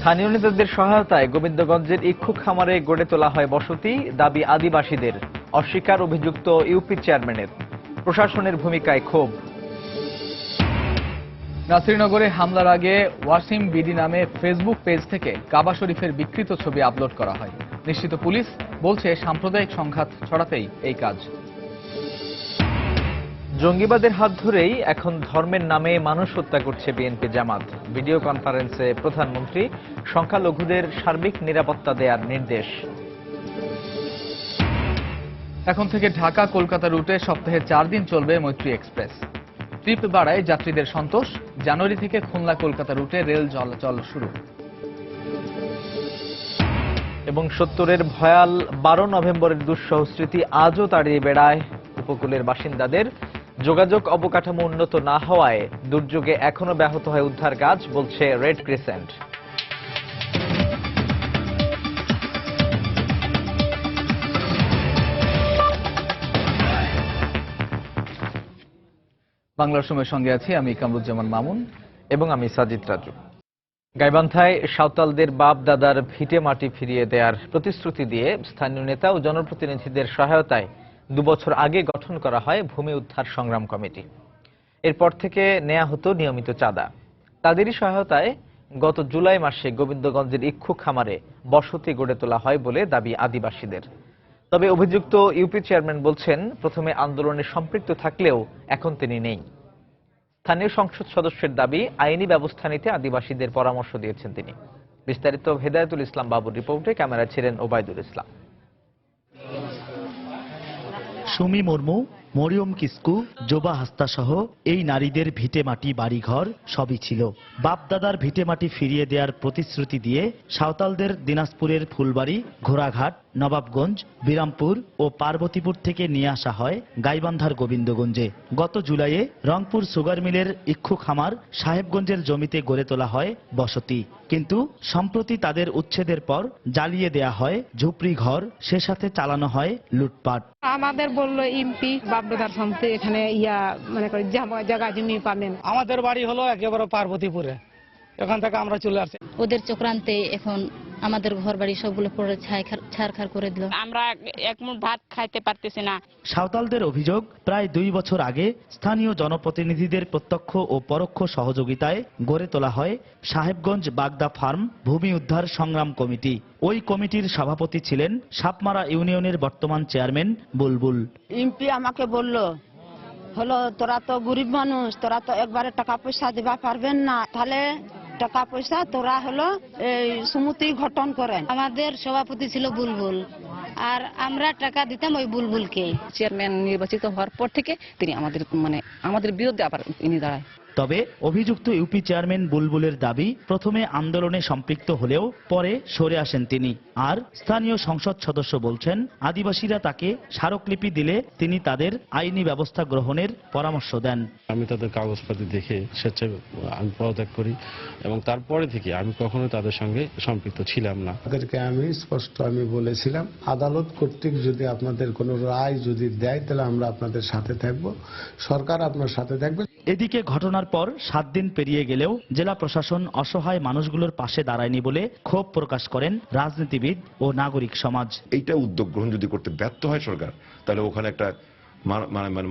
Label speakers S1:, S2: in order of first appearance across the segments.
S1: স্থানীয় নেতাদের সহায়তায় গোবিন্দগঞ্জের ইক্ষু খামারে গড়ে তোলা হয় বসতি, দাবি আদিবাসীদের। অস্বীকার অভিযুক্ত ইউপি চেয়ারম্যানের। প্রশাসনের ভূমিকায় ক্ষোভ।
S2: নাসিরনগরে হামলার আগে ওয়াসিম বিডি নামে ফেসবুক পেজ থেকে কাবা শরীফের বিকৃত ছবি আপলোড করা হয়। নিশ্চিত পুলিশ, বলছে সাম্প্রদায়িক সংঘাত ছড়াতেই এই কাজ।
S1: জঙ্গিবাদের হাত ধরেই এখন ধর্মের নামে মানুষ হত্যা করছে বিএনপি জামাত। ভিডিও কনফারেন্সে প্রধানমন্ত্রী সংখ্যালঘুদের সার্বিক নিরাপত্তা দেওয়ার নির্দেশ।
S2: এখন থেকে ঢাকা কলকাতা রুটে সপ্তাহে 4 দিন চলবে মৈত্রী এক্সপ্রেস। ট্রিপ বাড়ায় যাত্রীদের সন্তোষ। জানুয়ারি থেকে খুলনা কলকাতা রুটে রেল চলাচল শুরু।
S1: এবং 70-এর ভয়াল 12 নভেম্বরের দুঃসহ স্মৃতি আজও তাড়িয়ে বেড়ায় উপকূলের বাসিন্দাদের। যোগাযোগ অবকাঠামো উন্নত না হওয়ায় দুর্যোগে এখনো ব্যাহত হয় উদ্ধার কাজ, বলছে রেড ক্রিসেন্ট।
S2: বাংলার সময়ের সঙ্গে আছি আমি কামরুজ্জামান মামুন
S1: এবং আমি সাজিদ রাজু। গাইবান্ধায় সাঁওতালদের বাপ দাদার ভিটে মাটি ফিরিয়ে দেওয়ার প্রতিশ্রুতি দিয়ে স্থানীয় নেতা ও জনপ্রতিনিধিদের সহায়তায় 2 বছর আগে গঠন করা হয় ভূমি উদ্ধার সংগ্রাম কমিটি। এরপর থেকে নেওয়া হতো নিয়মিত চাঁদা। তাদেরই সহায়তায় গত জুলাই মাসে গোবিন্দগঞ্জের ইক্ষু খামারে বসতি গড়ে তোলা হয় বলে দাবি আদিবাসীদের। তবে অভিযুক্ত ইউপি চেয়ারম্যান বলছেন, প্রথমে আন্দোলনে সম্পৃক্ত থাকলেও এখন তিনি নেই। স্থানীয় সংসদ সদস্যের দাবি, আইনি ব্যবস্থা নিতে আদিবাসীদের পরামর্শ দিয়েছেন তিনি। বিস্তারিত হেদায়েতুল ইসলাম বাবুর রিপোর্টে, ক্যামেরায় ছিলেন ওবায়দুল ইসলাম।
S3: সুমি মুর্মু, মরিয়ম কিসকু, জোবা হাস্তা সহ এই নারীদের ভিটেমাটি বাড়িঘর সবই ছিল। বাপদাদার ভিটেমাটি ফিরিয়ে দেওয়ার প্রতিশ্রুতি দিয়ে সাঁওতালদের দিনাজপুরের ফুলবাড়ি, ঘোড়াঘাট, নবাবগঞ্জ, বিরামপুর ও পার্বতীপুর থেকে নিয়ে আসা হয় গাইবান্ধার গোবিন্দগঞ্জে। গত জুলাইয়ে রংপুর সুগার মিলের ইক্ষু খামার সাহেবগঞ্জের জমিতে গড়ে তোলা হয় বসতি। কিন্তু সম্প্রতি তাদের উচ্ছেদের পর জ্বালিয়ে দেয়া হয় ঝুপড়ি ঘর, সে সাথে চালানো হয় লুটপাট।
S4: আমাদের বললো এমপি বাপদাদার সম্পত্তি এখানে মানে জায়গা জমি পাবেন।
S5: আমাদের বাড়ি হলো একেবারে পার্বতীপুরে, এখান থেকে আমরা চলে আসছি।
S6: ওদের চক্রান্তে এখন আমাদের ঘর বাড়ি সবগুলো পড়ে ছারখার করে দিল।
S7: আমরা এক মুঠ ভাত খাইতে পারতেছি না।
S3: সাঁওতালদের অভিযোগ, প্রায় 2 বছর আগে স্থানীয় জনপ্রতিনিধিদের প্রত্যক্ষ ও পরোক্ষ সহযোগিতায় গড়ে তোলা হয় সাহেবগঞ্জ বাগদা ফার্ম ভূমি উদ্ধার সংগ্রাম কমিটি। ওই কমিটির সভাপতি ছিলেন সাপমারা ইউনিয়নের বর্তমান চেয়ারম্যান বুলবুল।
S4: এমপি আমাকে বললো, তোরা তো গরিব মানুষ, তোরা তো একবারে টাকা পয়সা দিবা পারবেন না, তাহলে টাকা পয়সা তোরা এই সমিতি গঠন করেন।
S6: আমাদের সভাপতি ছিল বুলবুল, আর আমরা টাকা দিতাম ওই বুলবুলকে।
S8: চেয়ারম্যান নির্বাচিত হওয়ার পর থেকে তিনি আমাদের বিরুদ্ধে আবার তিনি দাঁড়ায়।
S3: তবে অভিযুক্ত ইউপি চেয়ারম্যান বুলবুলের দাবি, প্রথমে আন্দোলনে সম্পৃক্ত হলেও পরে সরে আসেন তিনি। আর স্থানীয় সংসদ সদস্য বলছেন, আদিবাসীরা তাকে স্মারকলিপি দিলে তিনি তাদের আইনি ব্যবস্থা গ্রহণের পরামর্শ দেন।
S9: আমি তাদের কাগজপাতি দেখে স্বেচ্ছায় আমি পদত্যাগ করি এবং তারপরে থেকে আমি কখনো তাদের সঙ্গে সম্পৃক্ত ছিলাম না।
S10: তাদেরকে আমি স্পষ্ট বলেছিলাম, আদালত কর্তৃক যদি আপনাদের কোনো রায় যদি দেয় তাহলে আমরা আপনাদের সাথে থাকব, সরকার আপনার সাথে থাকবে।
S3: এদিকে ঘটনার পর 7 দিন পেরিয়ে গেলেও জেলা প্রশাসন অসহায় মানুষগুলোর পাশে দাঁড়ায়নি বলে ক্ষোভ প্রকাশ করেন রাজনীতিবিদ ও নাগরিক সমাজ।
S11: এইটা উদ্যোগ গ্রহণ যদি করতে ব্যর্থ হয় সরকার, তাহলে ওখানে একটা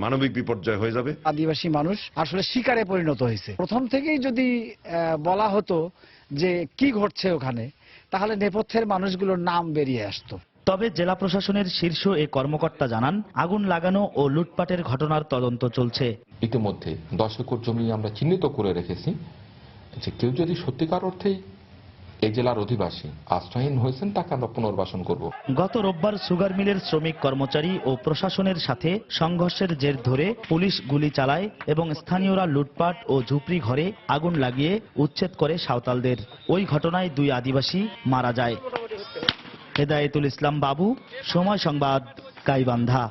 S11: মানবিক বিপর্যয় হয়ে যাবে।
S5: আদিবাসী মানুষ আসলে শিকারে পরিণত হয়েছে। প্রথম থেকেই যদি বলা হতো যে কি ঘটছে ওখানে, তাহলে নেপথ্যের মানুষগুলোর নাম বেরিয়ে আসতো।
S3: তবে জেলা প্রশাসনের শীর্ষ এ কর্মকর্তা জানান, আগুন লাগানো ও লুটপাটের ঘটনার তদন্ত চলছে।
S12: ইতিমধ্যে 10 একর জমি আমরা চিহ্নিত করে রেখেছি যে কেউ যদি সত্যিকার অর্থেই এই জেলার অধিবাসী আশ্রয়হীন হয়েছেন, তাকে আমরা পুনর্বাসন করব।
S3: গত রোববার সুগার মিলের শ্রমিক কর্মচারী ও প্রশাসনের সাথে সংঘর্ষের জের ধরে পুলিশ গুলি চালায় এবং স্থানীয়রা লুটপাট ও ঝুপড়ি ঘরে আগুন লাগিয়ে উচ্ছেদ করে সাঁওতালদের। ওই ঘটনায় 2 আদিবাসী মারা যায়। হেদায়েতুল ইসলাম বাবু, সময় সংবাদ, গাইবান্ধা।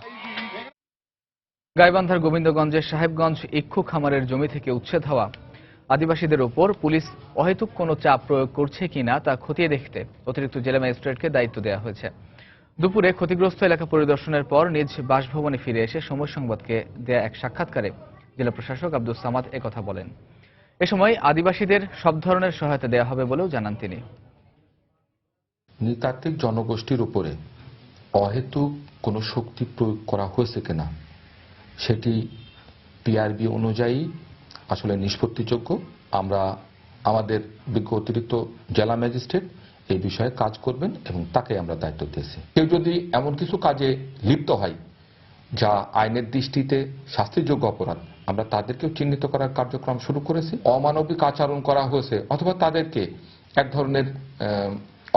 S2: গাইবান্ধার গোবিন্দগঞ্জের সাহেবগঞ্জ ইক্ষু খামারের জমি থেকে উচ্ছেদ হওয়া আদিবাসীদের ওপর পুলিশ অহেতুক কোনো চাপ প্রয়োগ করছে কিনা তা খতিয়ে দেখতে অতিরিক্ত জেলা ম্যাজিস্ট্রেটকে দায়িত্ব দেওয়া হয়েছে। দুপুরে ক্ষতিগ্রস্ত এলাকা পরিদর্শনের পর নিজ বাসভবনে ফিরে এসে সময় সংবাদকে দেয়া এক সাক্ষাৎকারে জেলা প্রশাসক আব্দুস সামাদ একথা বলেন। এ সময় আদিবাসীদের সব ধরনের সহায়তা দেওয়া হবে বলেও জানান তিনি।
S12: নৃতাত্ত্বিক জনগোষ্ঠীর উপরে অহেতুক কোনো শক্তি প্রয়োগ করা হয়েছে কিনা সেটি টিআরবি অনুযায়ী আসলে নিষ্পত্তিযোগ্য। আমরা আমাদের বিজ্ঞ অতিরিক্ত জেলা ম্যাজিস্ট্রেট এই বিষয়ে কাজ করবেন এবং তাকে আমরা দায়িত্ব দিয়েছি। কেউ যদি এমন কিছু কাজে লিপ্ত হয় যা আইনের দৃষ্টিতে শাস্তিযোগ্য অপরাধ, আমরা তাদেরকেও চিহ্নিত করার কার্যক্রম শুরু করেছি। অমানবিক আচরণ করা হয়েছে অথবা তাদেরকে এক ধরনের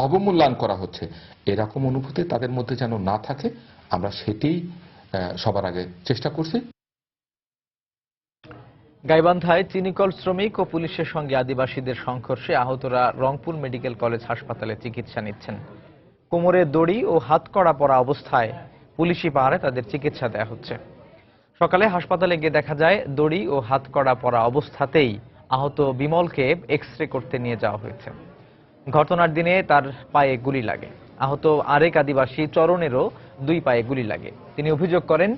S12: অবমূল্যায়ন করা হচ্ছে, এরকম অনুভূতি তাদের মধ্যে যেন না থাকে, আমরা সেটিই সবার আগে চেষ্টা করছি।
S1: গাইবান্ধায় চিনিকল শ্রমিক ও পুলিশের সঙ্গে আদিবাসীদের সংঘর্ষে আহতরা রংপুর মেডিকেল কলেজ হাসপাতালে চিকিৎসা নিচ্ছেন। কোমরে দড়ি ও হাতকড়া পরা অবস্থায় পুলিশি পাহারায় তাদের চিকিৎসা দেওয়া হচ্ছে। সকালে হাসপাতালে গিয়ে দেখা যায় দড়ি ও হাতকড়া পরা অবস্থাতেই আহত বিমলকে এক্স-রে করতে নিয়ে যাওয়া হয়েছে। ঘটনার দিনে তার পায়ে গুলি লাগে। আহত আরেক আদিবাসী চরণেরও 2 পায়ে গুলি লাগে। তিনি অভিযোগ করেন,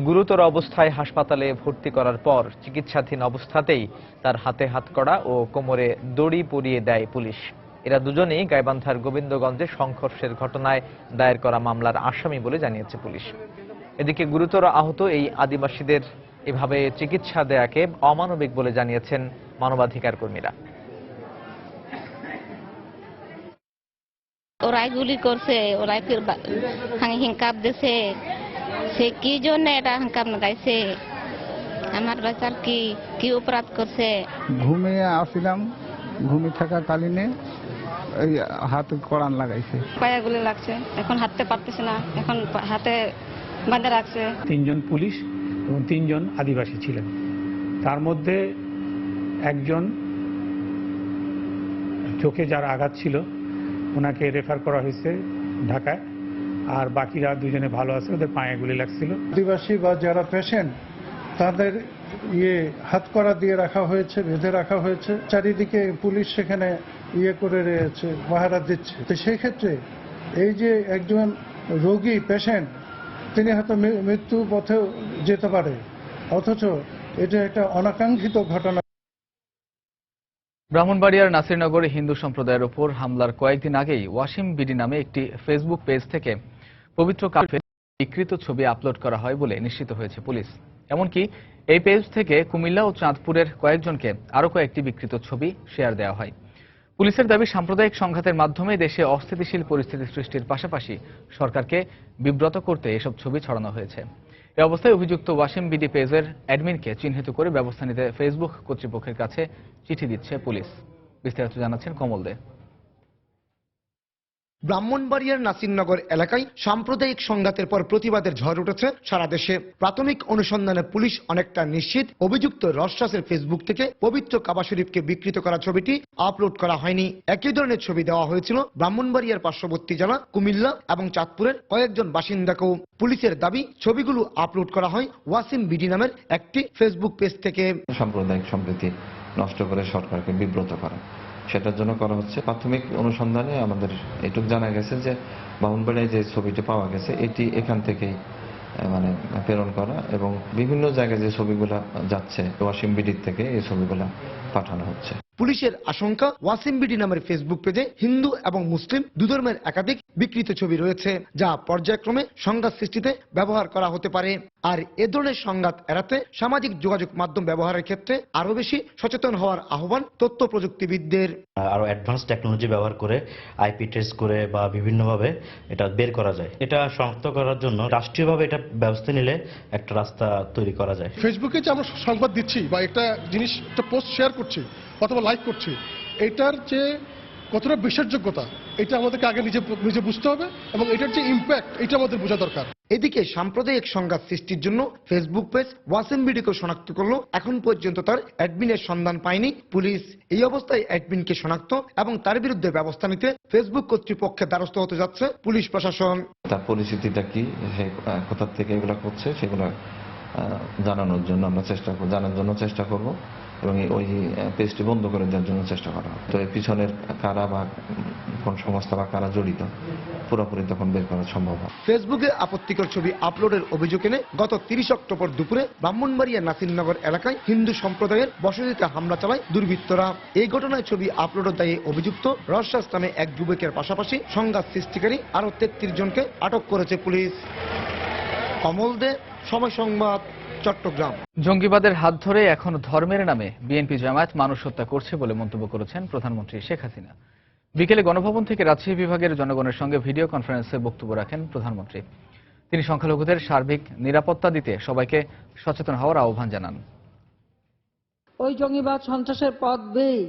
S1: গুরুতর অবস্থায় হাসপাতালে ভর্তি করার পর চিকিৎসাধীন অবস্থাতেই তার হাতে হাতকড়া ও কোমরে দড়ি পরিয়ে দেয় পুলিশ। এরা দুজনেই গাইবান্ধার গোবিন্দগঞ্জে সংঘর্ষের ঘটনায় দায়ের করা মামলার আসামি বলে জানিয়েছে পুলিশ। এদিকে গুরুতর আহত এই আদিবাসীদের এভাবে চিকিৎসা দেয়াকে অমানবিক বলে জানিয়েছেন মানবাধিকার কর্মীরা।
S6: ওরাই গুলি করছে, ওরাই হিংকাপ দিছে, সে কি জন্য এটা হিংকাপ লাগাইছে, আমার বাচ্চার কি অপরাধ করছে।
S13: ঘুমিয়ে আসছিলাম, ঘুমিয়ে থাকাকালীনে এই হাতে কড়ান লাগাইছে,
S8: পায়ে গুলি লাগছে, এখন হাঁটতে পারতেছে না, এখন হাতে বাঁধে রাখছে।
S14: 3 জন পুলিশ এবং 3 জন আদিবাসী ছিলেন। তার মধ্যে একজন চোখে যার আঘাত ছিল ওনাকে রেফার করা হয়েছে ঢাকায়, আর বাকিরা 2 জনে ভালো আছে, ওদের পায়ে গুলি লাগছিল।
S13: আদিবাসী বা যারা পেশেন্ট তাদের হাতকড়া দিয়ে রাখা হয়েছে, বেঁধে রাখা হয়েছে, চারিদিকে পুলিশ সেখানে করে রয়েছে, পাহারা দিচ্ছে। তো সেই ক্ষেত্রে এই যে একজন রোগী পেশেন্ট তিনি হয়তো মৃত্যু পথেও যেতে পারে, অথচ এটা একটা অনাকাঙ্ক্ষিত ঘটনা।
S2: ব্রাহ্মণবাড়িয়ার নাসিরনগরে হিন্দু সম্প্রদায়ের উপর হামলার কয়েকদিন আগেই ওয়াসিম বিডি নামে একটি ফেসবুক পেজ থেকে পবিত্র কাফের বিকৃত ছবি আপলোড করা হয় বলে নিশ্চিত হয়েছে পুলিশ। এমনকি এই পেজ থেকে কুমিল্লা ও চাঁদপুরের কয়েকজনকে আরও কয়েকটি বিকৃত ছবি শেয়ার দেওয়া হয়। পুলিশের দাবি, সাম্প্রদায়িক সংঘাতের মাধ্যমে দেশে অস্থিতিশীল পরিস্থিতি সৃষ্টির পাশাপাশি সরকারকে বিব্রত করতে এসব ছবি ছড়ানো হয়েছে। এ অবস্থায় অভিযুক্ত ওয়াসিম বিডি পেজের অ্যাডমিনকে চিহ্নিত করে ব্যবস্থা নিতে ফেসবুক কর্তৃপক্ষের কাছে চিঠি দিচ্ছে পুলিশ। বিস্তারিত জানাচ্ছেন কমল দে।
S15: ব্রাহ্মণবাড়িয়ার নাসিরনগর এলাকায় সাম্প্রদায়িক সংঘাতের পর প্রতিবাদের ঝড় উঠেছে সারা দেশে। প্রাথমিক অনুসন্ধানে পুলিশ অনেকটা নিশ্চিত, অভিযুক্ত রশরাসের ফেসবুক থেকে পবিত্র কাবা শরীফকে বিকৃত করা ছবিটি আপলোড করা হয়নি। একই ধরনের ছবি দেওয়া হয়েছিল ব্রাহ্মণবাড়িয়ার পার্শ্ববর্তী জেলা কুমিল্লা এবং চাঁদপুরের কয়েকজন বাসিন্দাকেও। পুলিশের দাবি, ছবিগুলো আপলোড করা হয় ওয়াসিম বিডি নামের একটি ফেসবুক পেজ থেকে।
S16: সাম্প্রদায়িক সম্প্রীতি নষ্ট করে সরকারকে বিব্রত করা, সেটার জন্য করা হচ্ছে। প্রাথমিক অনুসন্ধানে আমাদের এটুকু জানা গেছে যে ব্রাহ্মণবাড়িয়ায় যে ছবিটি পাওয়া গেছে এটি এখান থেকেই প্রেরণ করা, এবং বিভিন্ন জায়গায় যে ছবিগুলা যাচ্ছে ওয়াসিম বিডির থেকে এই ছবিগুলা পাঠানো হচ্ছে।
S15: পুলিশের আশঙ্কা, ওয়াসিম বিডি নামের ফেসবুক পেজে হিন্দু এবং মুসলিম দুধর্মের একাধিক বিকৃত ছবি রয়েছে, যা পর্যায়ক্রমে সংঘাত সৃষ্টিতে ব্যবহার করা হতে পারে। আর এ ধরনের সংঘাত এড়াতে সামাজিক যোগাযোগ মাধ্যম ব্যবহারের ক্ষেত্রে আরো বেশি সচেতন হওয়ার আহ্বান তথ্য প্রযুক্তিবিদদের।
S3: আরো অ্যাডভান্স টেকনোলজি ব্যবহার করে আইপি ট্রেস করে বা বিভিন্নভাবে এটা বের করা যায়। এটা শনাক্ত করার জন্য রাষ্ট্রীয়ভাবে এটা ব্যবস্থা নিলে একটা রাস্তা তৈরি করা যায়।
S17: ফেসবুকে যে আমরা সংবাদ দিচ্ছি বা একটা জিনিস একটা পোস্ট শেয়ার করছি অথবা লাইক করছি, এটার যে কতটা বিশ্বাসযোগ্যতা এটা আমাদেরকে আগে নিজে বুঝতে হবে, এবং এটার যে ইম্প্যাক্ট এটা আমাদের বোঝা দরকার।
S15: এদিকে সাম্প্রদায়িক সংঘাত সৃষ্টির জন্য ফেসবুক পেজ ওয়াসিম বিডিকে শনাক্ত করলো, এখন পর্যন্ত তার অ্যাডমিনের সন্ধান পায়নি পুলিশ। এই অবস্থায় অ্যাডমিনকে শনাক্ত এবং তার বিরুদ্ধে ব্যবস্থা নিতে ফেসবুক কর্তৃপক্ষের দ্বারস্থ হতে যাচ্ছে পুলিশ প্রশাসন।
S16: তার পরিস্থিতিটা কি, কোথা থেকে এগুলো করছে সেগুলো জানানোর জন্য আমরা জানার জন্য চেষ্টা করব। এবং ওই পেজটি বন্ধ করে দেওয়ার জন্য চেষ্টা করা হয়। তো এর পিছনের কারা বা কোন সংস্থা বা কারা জড়িত পুরোপুরি তখন বের করা সম্ভব হয়।
S15: ফেসবুকে আপত্তিকর ছবি আপলোডের অভিযোগ এনে গত 30 অক্টোবর দুপুরে ব্রাহ্মণবাড়িয়া নাসিরনগর এলাকায় হিন্দু সম্প্রদায়ের বসতিতে হামলা চালায় দুর্বৃত্তরা। এই ঘটনায় ছবি আপলোডের দায়ে অভিযুক্ত রশাস নামে এক যুবকের পাশাপাশি সংঘাত সৃষ্টিকারী আরো 33 জনকে আটক করেছে পুলিশ। কমল দে, সময় সংবাদ, চট্টগ্রাম।
S2: জঙ্গিবাদের হাত ধরে এখন ধর্মের নামে বিএনপি জামায়াত মানুষ হত্যা করছে বলে মন্তব্য করেছেন প্রধানমন্ত্রী শেখ হাসিনা। বিকেলে গণভবন থেকে রাজশাহী বিভাগের জনগণের সঙ্গে ভিডিও কনফারেন্সে বক্তব্য রাখেন প্রধানমন্ত্রী। তিনি সংখ্যালঘুদের সার্বিক নিরাপত্তা দিতে সবাইকে সচেতন হওয়ার আহ্বান জানান।
S18: ওই জঙ্গিবাদ সন্ত্রাসের পথ বেয়ে,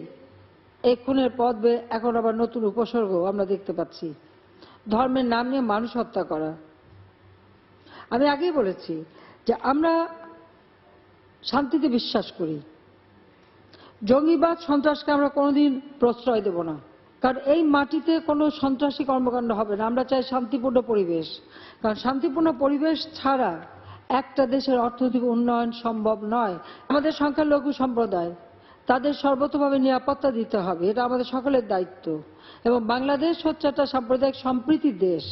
S18: এই খুনের পথ বেয়ে এখন আবার নতুন উপসর্গ আমরা দেখতে পাচ্ছি, ধর্মের নাম নিয়ে মানুষ হত্যা করা। আমি আগেই বলেছি যে আমরা শান্তিতে বিশ্বাস করি, জঙ্গিবাদ সন্ত্রাসকে আমরা কোনোদিন প্রশ্রয় দেব না, কারণ এই মাটিতে কোনো সন্ত্রাসী কর্মকাণ্ড হবে না। আমরা চাই শান্তিপূর্ণ পরিবেশ, কারণ শান্তিপূর্ণ পরিবেশ ছাড়া একটা দেশের অর্থনৈতিক উন্নয়ন সম্ভব নয়। আমাদের সংখ্যালঘু সম্প্রদায়, তাদের সর্বতোভাবে নিরাপত্তা দিতে হবে, এটা আমাদের সকলের দায়িত্ব। এবং বাংলাদেশ হচ্ছে একটা সাম্প্রদায়িক সম্প্রীতির দেশ।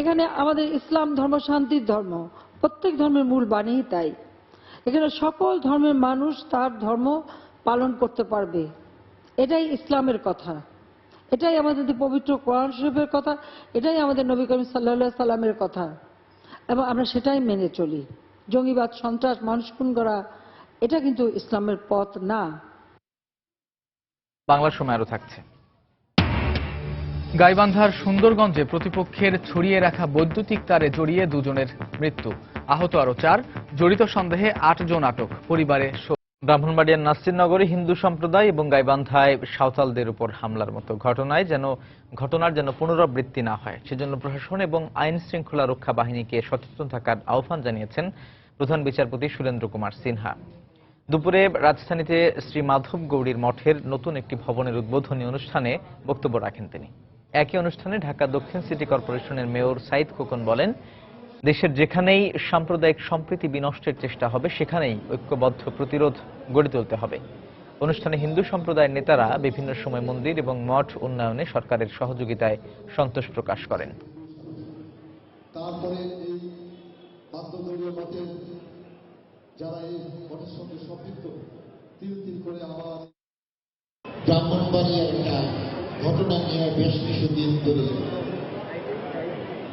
S18: এখানে আমাদের ইসলাম ধর্ম শান্তির ধর্ম, প্রত্যেক ধর্মের মূল বাণীই তাই। এখানে সকল ধর্মের মানুষ তার ধর্ম পালন করতে পারবে, এটাই ইসলামের কথা, এটাই আমাদের পবিত্র কোরআন শরীফের কথা, এটাই আমাদের নবী করিম সাল্লাল্লাহু আলাইহি সাল্লামের কথা, এবং আমরা সেটাই মেনে চলি। জঙ্গিবাদ, সন্ত্রাস, মানুষ খুন করা, এটা কিন্তু ইসলামের পথ না।
S2: বাংলার সময় আরো থাকছে। গাইবান্ধার সুন্দরগঞ্জে প্রতিপক্ষের ছড়িয়ে রাখা বৈদ্যুতিক তারে জড়িয়ে দুজনের মৃত্যু, আহত আরো 4, জড়িত সন্দেহে 8 জন আটক, পরিবারে।
S1: ব্রাহ্মণবাড়িয়ার নাসিরনগরে হিন্দু সম্প্রদায় এবং গাইবান্ধায় সাঁওতালদের উপর হামলার মতো ঘটনার যেন পুনরাবৃত্তি না হয়, সেজন্য প্রশাসন এবং আইন শৃঙ্খলা রক্ষা বাহিনীকে সচেতন থাকার আহ্বান জানিয়েছেন প্রধান বিচারপতি সুরেন্দ্র কুমার সিনহা। দুপুরে রাজধানীতে শ্রী মাধব গৌরীর মঠের নতুন একটি ভবনের উদ্বোধনী অনুষ্ঠানে বক্তব্য রাখেন তিনি। একই অনুষ্ঠানে ঢাকা দক্ষিণ সিটি কর্পোরেশনের মেয়র সাইদ খোকন বলেন, দেশের যেখানেই সাম্প্রদায়িক সম্প্রীতি বিনষ্টের চেষ্টা হবে সেখানেই ঐক্যবদ্ধ প্রতিরোধ গড়ে তুলতে হবে। অনুষ্ঠানে হিন্দু সম্প্রদায়ের নেতারা বিভিন্ন সময় মন্দির এবং মঠ উন্নয়নে সরকারের সহযোগিতায় সন্তোষ প্রকাশ করেন।
S19: ব্রাহ্মণবাড়িয়ার একটা ঘটনা নিয়ে বেশ কিছুদিন ধরে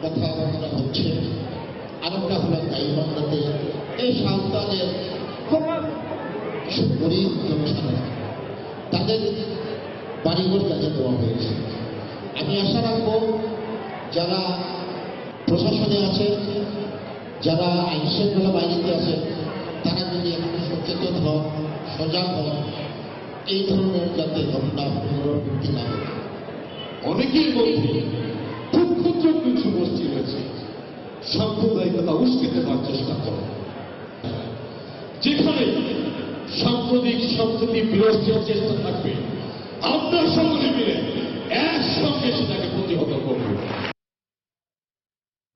S19: কথাবার্তা হচ্ছে। আরেকটা হলো গাইবান্ধাতে এই সাঁওতালের কিছু গরিব জনসাধারণ, তাদের বাড়িঘর কাজে দেওয়া হয়েছে। আমি আশা রাখবো যারা প্রশাসনে আছে, যারা আইন শৃঙ্খলা বাহিনীতে আছে, তারা যদি একটু সচেতন হন, সজাগ হন, এই ধরনের যাতে ঘটনা পুনরাবৃত্তি না হয়।
S20: অনেকের মধ্যে খুব ক্ষুদ্র কিছু গোষ্ঠী রয়েছে সাম্প্রদায়িকতা উস্কে দেওয়ার চেষ্টা করে, যেখানে সাম্প্রদায়িক সম্প্রীতি বিনষ্টের চেষ্টা থাকবে, আপনার সকলে মিলে একসঙ্গে সেটাকে প্রতিহত করবে।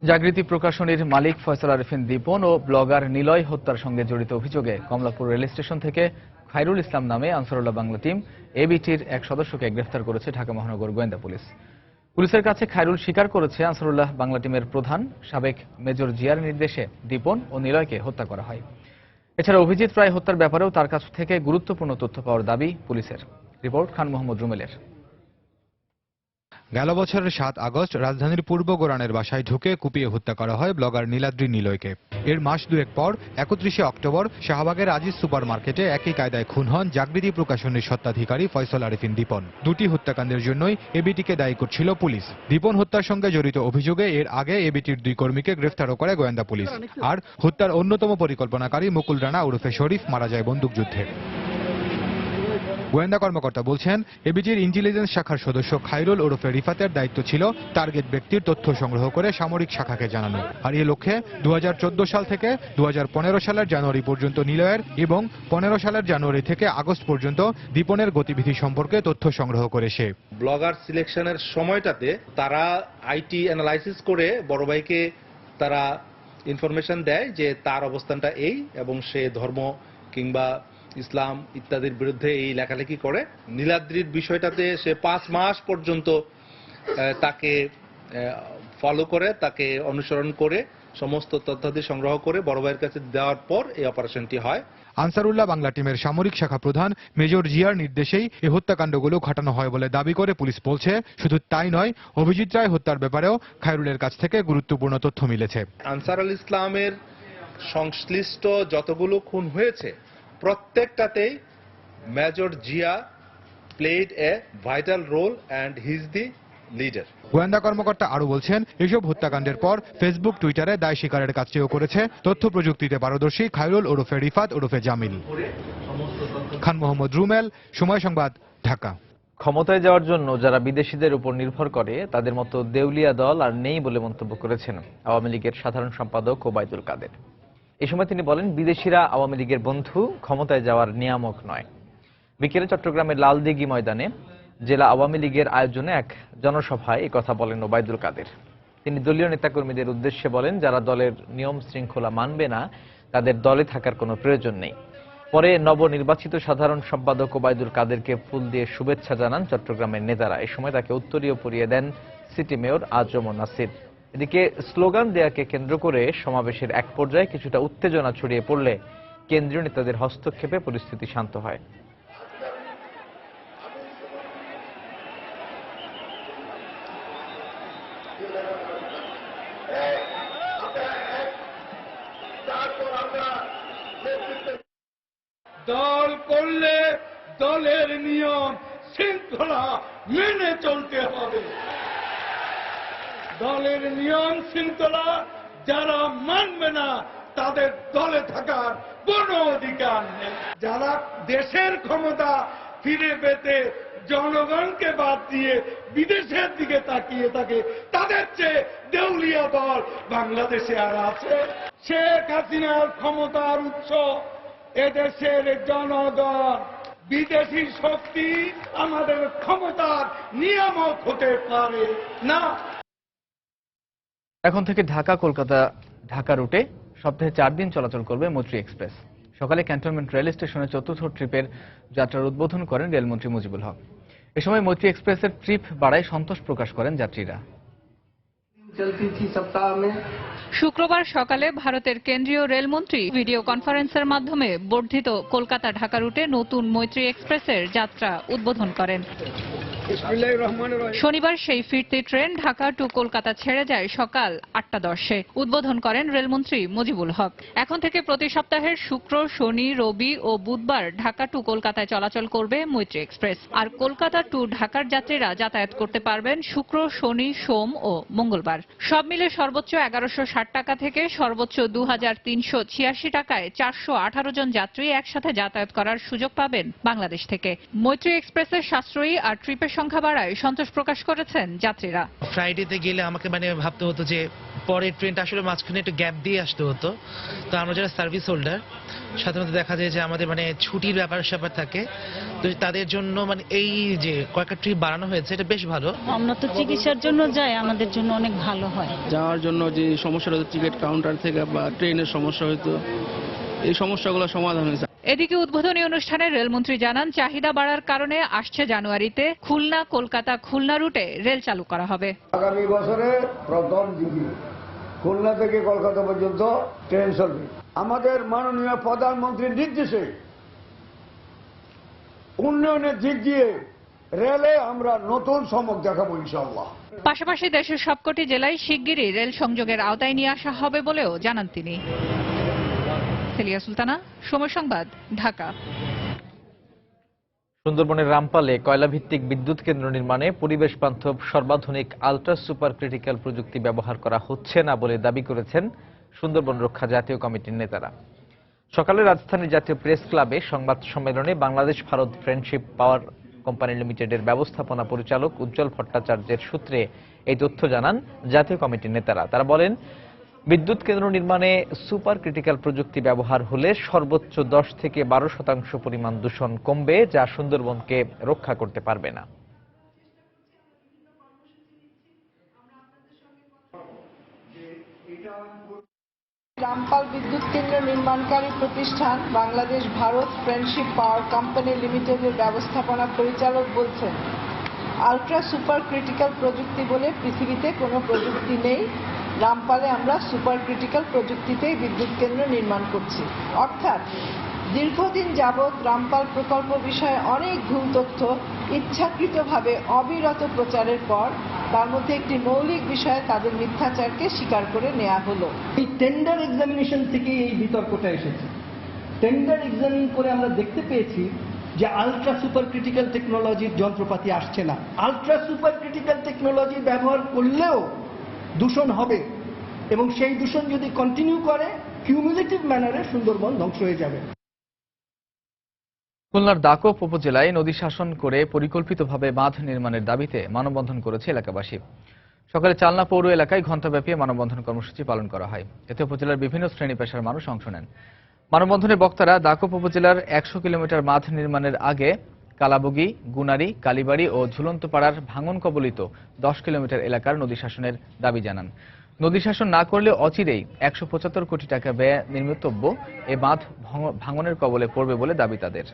S2: জাগৃতি প্রকাশনীর মালিক ফয়সাল আরেফিন দীপন ও ব্লগার নিলয় হত্যার সঙ্গে জড়িত অভিযোগে কমলাপুর রেল স্টেশন থেকে খায়রুল ইসলাম নামে আনসারুল্লাহ বাংলা টিম এবিটির এক সদস্যকে গ্রেফতার করেছে ঢাকা মহানগর গোয়েন্দা পুলিশ। পুলিশের কাছে খায়রুল স্বীকার করেছে আনসারুল্লাহ বাংলা টিমের প্রধান সাবেক মেজর জিয়ার নির্দেশে দীপন ও নিলয়কে হত্যা করা হয়। এছাড়া অভিজিৎ প্রায় হত্যার ব্যাপারেও তার কাছ থেকে গুরুত্বপূর্ণ তথ্য পাওয়ার দাবি পুলিশের। রিপোর্ট খান মোহাম্মদ রুমেলের।
S21: গেল বছরের 7 আগস্ট রাজধানীর পূর্ব গোরানের বাসায় ঢুকে কুপিয়ে হত্যা করা হয় ব্লগার নীলাদ্রি নিলয়কে। এর মাস দুয়েক পর 31 অক্টোবর শাহবাগের আজিজ সুপার মার্কেটে একই কায়দায় খুন হন জাগৃতি প্রকাশনীর স্বত্বাধিকারী ফয়সাল আরেফিন দীপন। দুটি হত্যাকাণ্ডের জন্যই এবিটিকে দায়ী করছিল পুলিশ। দীপন হত্যার সঙ্গে জড়িত অভিযোগে এর আগে এবিটির 2 কর্মীকে গ্রেফতারও করে গোয়েন্দা পুলিশ। আর হত্যার অন্যতম পরিকল্পনাকারী মুকুল রানা ওরফে শরীফ মারা যায় বন্দুকযুদ্ধে। গোয়েন্দা কর্মকর্তা বলছেন, এবিটির ইন্টেলিজেন্স শাখার সদস্য খায়রুল ওরফে রিফাতের দায়িত্ব ছিল টার্গেট ব্যক্তির তথ্য সংগ্রহ করে সামরিক শাখাকে জানানো। আর এ লক্ষ্যে 2014 সাল থেকে 2015 সালের জানুয়ারি পর্যন্ত নিলয়ের এবং 15 সালের জানুয়ারি থেকে আগস্ট পর্যন্ত দীপনের গতিবিধি সম্পর্কে তথ্য সংগ্রহ করে সে।
S22: ব্লগার সিলেকশনের সময়টাতে তারা আইটি অ্যানালাইসিস করে বড় ভাইকে তারা ইনফরমেশন দেয় যে তার অবস্থানটা এই এবং সে ধর্ম কিংবা ইসলাম ইত্যাদির বিরুদ্ধে এই লেখালেখি করে। নীলাদ্রির বিষয়টাতে সে 5 মাস পর্যন্ত তাকে ফলো করে, তাকে অনুসরণ করে, সমস্ত তথ্যাদি সংগ্রহ করে বড় ভাইয়ের কাছে দেওয়ার পর এই অপারেশনটি হয়।
S21: আনসারুল্লাহ বাংলা টিমের সামরিক শাখা প্রধান মেজর জিয়ার নির্দেশেই এই হত্যাকাণ্ডগুলো ঘটানো হয় বলে দাবি করে পুলিশ বলছে, শুধু তাই নয়, অভিজিৎ রায় হত্যার ব্যাপারেও খায়রুলের কাছ থেকে গুরুত্বপূর্ণ তথ্য মিলেছে।
S22: আনসারুল ইসলামের সংশ্লিষ্ট যতগুলো খুন হয়েছে প্রত্যেকটাতেই major Zia played a vital role and he is the leader.
S21: গোয়েন্দা কর্মকর্তা আরো বলছেন, এসব হত্যাকাণ্ডের পর ফেসবুক, টুইটারে দায় স্বীকারের কাজটিও করেছে তথ্য প্রযুক্তিতে পারদর্শী খায়রুল ওরফে রিফাত ওরফে জামিল। খান মোহাম্মদ রুমেল, সময় সংবাদ, ঢাকা।
S1: ক্ষমতায় যাওয়ার জন্য যারা বিদেশিদের উপর নির্ভর করে তাদের মতো দেউলিয়া দল আর নেই বলে মন্তব্য করেছেন আওয়ামী লীগের সাধারণ সম্পাদক ওবায়দুল কাদের। এ সময় তিনি বলেন, বিদেশিরা আওয়ামী লীগের বন্ধু, ক্ষমতায় যাওয়ার নিয়ামক নয়। বিকেলে চট্টগ্রামের লালদিঘি ময়দানে জেলা আওয়ামী লীগের আয়োজনে এক জনসভায় এই কথা বলেন ওবায়দুল কাদের। তিনি দলীয় নেতাকর্মীদের উদ্দেশ্যে বলেন, যারা দলের নিয়ম শৃঙ্খলা মানবে না তাদের দলে থাকার কোনো প্রয়োজন নেই। পরে নবনির্বাচিত সাধারণ সম্পাদক ওবায়দুল কাদেরকে ফুল দিয়ে শুভেচ্ছা জানান চট্টগ্রামের নেতারা। এ সময় তাকে উত্তরীয় পরিয়ে দেন সিটি মেয়র আজম নাসির। এদিকে স্লোগান দেয়াকে কেন্দ্র করে সমাবেশের এক পর্যায়ে কিছুটা উত্তেজনা ছড়িয়ে পড়লে কেন্দ্রীয় নেতাদের হস্তক্ষেপে পরিস্থিতি শান্ত হয়।
S4: দল করলে দলের নিয়ম শৃঙ্খলা মেনে চলতে হবে। দলের নিয়ম শৃঙ্খলা যারা মানবে না তাদের দলে থাকার কোনো অধিকার নেই। যারা দেশের ক্ষমতা ফিরে পেতে জনগণকে বাদ দিয়ে বিদেশের দিকে তাকিয়ে থাকে, তাদের চেয়ে দেউলিয়া দল বাংলাদেশে আর আছে? শেখ হাসিনার ক্ষমতার উৎস এদেশের জনগণ। বিদেশি শক্তি আমাদের ক্ষমতার নিয়ামক হতে পারে না।
S2: এখন থেকে ঢাকা কলকাতা ঢাকা রুটে সপ্তাহে 4 দিন চলাচল করবে মৈত্রী এক্সপ্রেস। সকালে ক্যান্টনমেন্ট রেল স্টেশনে 4র্থ ট্রিপের যাত্রার উদ্বোধন করেন রেলমন্ত্রী মুজিবুল হক। এ সময় মৈত্রী এক্সপ্রেসের ট্রিপ বাড়ায় সন্তোষ প্রকাশ করেন যাত্রীরা।
S7: শুক্রবার সকালে ভারতের কেন্দ্রীয় রেলমন্ত্রী ভিডিও কনফারেন্সের মাধ্যমে বর্ধিত কলকাতা ঢাকা রুটে নতুন মৈত্রী এক্সপ্রেসের যাত্রা উদ্বোধন করেন। শনিবার সেই ফিরতি ট্রেন ঢাকা টু কলকাতা ছেড়ে যায় সকাল 8:10-এ। উদ্বোধন করেন রেলমন্ত্রী মুজিবুল হক। এখন থেকে প্রতি সপ্তাহের শুক্র, শনি, রবি ও বুধবার ঢাকা টু কলকাতায় চলাচল করবে মৈত্রী এক্সপ্রেস। আর কলকাতা টু ঢাকার যাত্রীরা যাতায়াত করতে পারবেন শুক্র, শনি, সোম ও মঙ্গলবার। সব মিলে সর্বোচ্চ 1160 টাকা থেকে সর্বোচ্চ 2386 টাকায় 418 জন যাত্রী একসাথে যাতায়াত করার সুযোগ পাবেন বাংলাদেশ থেকে। মৈত্রী এক্সপ্রেসের সাশ্রয়ী আর ট্রিপের সংখ্যা বাড়ায় সন্তোষ প্রকাশ করেছেন যাত্রীরা।
S23: ফ্রাইডেতে গেলে আমাকে ভাবতে হতো যে পরের ট্রেনটা আসলে মাঝখানে একটু গ্যাপ দিয়ে আসতে হতো। তো আমরা যারা সার্ভিস হোল্ডার সাধারণত দেখা যায় যে আমাদের ছুটির ব্যাপার থাকে, তো তাদের জন্য এই যে কয়েকটা ট্রিপ বাড়ানো হয়েছে এটা বেশ ভালো।
S24: আমরা তো চিকিৎসার জন্য যাই, আমাদের জন্য অনেক ভালো হয়।
S25: যাওয়ার জন্য যে সমস্যাটা হতো টিকিট কাউন্টার থেকে বা ট্রেনের সমস্যা হতো, এই সমস্যাগুলো সমাধান হয়েছে।
S7: এদিকে উদ্বোধনী অনুষ্ঠানে রেলমন্ত্রী জানান, চাহিদা বাড়ার কারণে আসছে জানুয়ারিতে খুলনা কলকাতা খুলনা রুটে রেল চালু করা হবে।
S26: আগামী বছরে প্রথম দিকে খুলনা থেকে কলকাতা পর্যন্ত ট্রেন চলবে। আমাদের মাননীয় প্রধানমন্ত্রীর নির্দেশে উন্নয়নের দিক দিয়ে রেলে আমরা নতুন চমক দেখাবো ইনশাআল্লাহ।
S7: পাশাপাশি দেশের সবকটি জেলায় শিগগিরই রেল সংযোগের আওতায় নিয়ে আসা হবে বলেও জানান তিনি। সেলিয়া সুলতানা, সময় সংবাদ, ঢাকা।
S1: সুন্দরবনের রামপালে কয়লাভিত্তিক বিদ্যুৎ কেন্দ্র নির্মাণে পরিবেশ বান্ধব সর্বাধুনিক আলট্রা সুপার ক্রিটিক্যাল প্রযুক্তি ব্যবহার করা হচ্ছে না বলে দাবি করেছেন সুন্দরবন রক্ষা জাতীয় কমিটির নেতারা। সকালে রাজধানীর জাতীয় প্রেস ক্লাবে সংবাদ সম্মেলনে Bangladesh Bharat friendship power company লিমিটেডের ব্যবস্থাপনা পরিচালক উজ্জ্বল ভট্টাচার্যের সূত্রে এই তথ্য জানান জাতীয় কমিটির নেতারা। তারা বলেন, বিদ্যুৎ কেন্দ্র নির্মাণে সুপার ক্রিটিক্যাল প্রযুক্তি ব্যবহার হলে সর্বোচ্চ 10 থেকে 12% পরিমাণ দূষণ কমবে, যা সুন্দরবনকে রক্ষা করতে পারবে না।
S5: রামপাল বিদ্যুৎ কেন্দ্র নির্মাণকারী প্রতিষ্ঠান Bangladesh Bharat friendship power company লিমিটেডের ব্যবস্থাপনা পরিচালক বলছেন, আলট্রা সুপার ক্রিটিক্যাল প্রযুক্তি বলে পৃথিবীতে কোনো প্রযুক্তি নেই। রামপালে আমরা সুপার ক্রিটিক্যাল প্রযুক্তিতেই বিদ্যুৎ কেন্দ্র নির্মাণ করছি। অর্থাৎ দীর্ঘদিন যাবৎ রামপাল প্রকল্প বিষয়ে অনেক ভুল তথ্য ইচ্ছাকৃতভাবে অবিরত প্রচারের পর তার মধ্যে একটি মৌলিক বিষয়ে তাদের মিথ্যাচারকে স্বীকার করে নেওয়া হলো।
S6: এই টেন্ডার এক্সামিনেশন থেকেই এই বিতর্কটা এসেছে। টেন্ডার এক্সামিন করে আমরা দেখতে পেয়েছি যে আলট্রা সুপার ক্রিটিক্যাল টেকনোলজির যন্ত্রপাতি আসছে না। আলট্রা সুপার ক্রিটিক্যাল টেকনোলজি ব্যবহার করলেও দূষণ হবে এবং সেই দূষণ যদি কন্টিনিউ করে কিউমুলেটিভ ম্যানারে সুন্দরবন ধ্বংস হয়ে যাবে।
S2: খুলনার দাকোপ উপজেলায় নদী শাসন করে পরিকল্পিতভাবে বাঁধ নির্মাণের দাবিতে মানববন্ধন করেছে এলাকাবাসী। সকালে চালনা পৌর এলাকায় ঘণ্টাব্যাপী মানববন্ধন কর্মসূচি পালন করা হয়। এতে উপজেলার বিভিন্ন শ্রেণী পেশার মানুষ অংশ নেন। মানববন্ধনের বক্তারা দাকোপ উপজেলার 100 কিলোমিটার বাঁধ নির্মাণের আগে কালাবগি, গুনারি, কালীবাড়ি ও ঝুলন্তপাড়ার ভাঙন কবলিত 10 কিলোমিটার এলাকার নদী শাসনের দাবি জানান। নদী শাসন না করলে অচিরেই 175 কোটি টাকা ব্যয়ে নির্মিতব্য এ বাঁধ ভাঙনের কবলে পড়বে বলে দাবি তাদের।